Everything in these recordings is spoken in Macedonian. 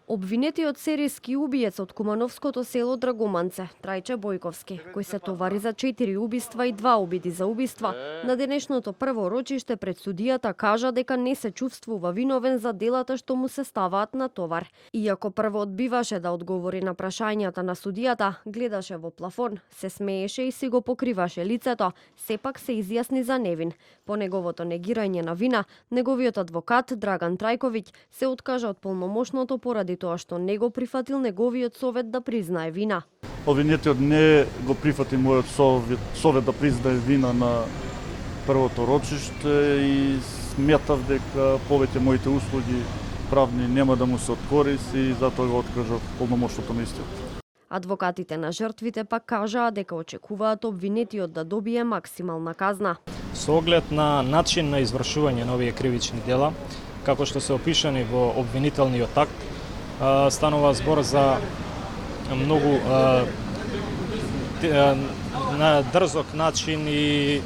Обвинетиот серијски убиец од кумановското село Драгоманце, Трајче Бојковски, кој се товари за 4 убиства и 2 обиди за убиства, на денешното прво рочиште пред судијата кажа дека не се чувствува виновен за делата што му се ставаат на товар. Иако прво одбиваше да одговори на прашањата на судијата, гледаше во плафон, се смееше и си го покриваше лицето, сепак се изјасни за невин. По неговото негирање на вина, неговиот адвокат Драган Трајковиќ се откажа од полномошното поради тоа што не го прифатил неговиот совет да признае вина. Обвинетиот не го прифати мојот совет да признае вина на првото рочиште и сметав дека повеќе моите услуги правни нема да му се од корис и затоа го откажав полномошното на истиот. Адвокатите на жртвите пак кажаа дека очекуваат обвинетиот да добие максимална казна. Со оглед на начин на извршување на овие кривични дела, како што се опишани во обвинителниот акт, станува збор за многу дрзок начин и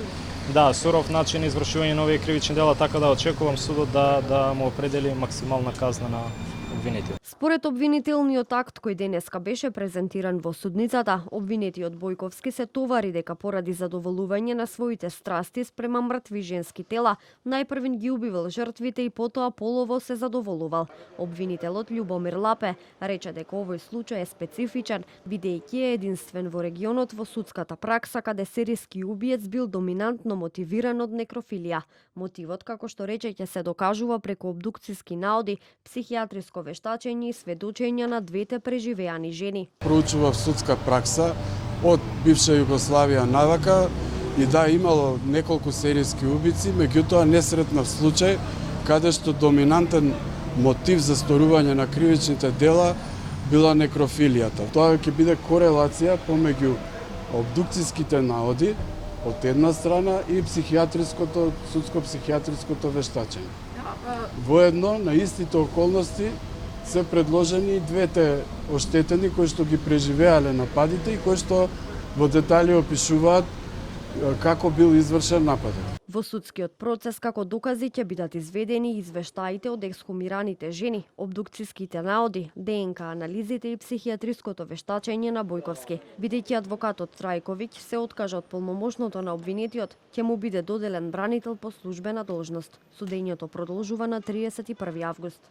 суров начин извршување на овие кривични дела, така да очекувам судот да му определи максимална казна на обвинетиот. Според обвинителниот акт кој денеска беше презентиран во судницата, обвинетиот Бојковски се товари дека поради задоволување на своите страсти спрема мртви женски тела, најпрвен ги убивал жртвите и потоа полово се задоволувал. Обвинителот Љубомир Лапе рече дека овој случај е специфичен, бидејќи е единствен во регионот во судската пракса каде серијски убиец бил доминантно мотивиран од некрофилија. Мотивот, како што рече, ќе се докажува преку обдукциски наоди, психијатриско вештачење и сведочења на двете преживеани жени. Проучував судска пракса од бивша Југославија навака и имало неколку серијски убици, меѓутоа не сретнав случај каде што доминантен мотив за сторување на кривичните дела била некрофилијата. Тоа ќе биде корелација помеѓу обдукциските наоди од една страна и судско-психијатриското вештачење. Воедно на истите околности се предложени и двете оштетени кои што ги преживеале нападите и кои што во детали опишуваат како бил извршен нападот. Во судскиот процес како докази ќе бидат изведени извештаите од ексхумираните жени, обдукциските наоди, ДНК анализите и психијатриското вештачење на Бојковски. Бидејќи адвокатот Трајковиќ се откажа од полномошното на обвинетиот, ќе му биде доделен бранител по службена должност. Судењето продолжува на 31 август.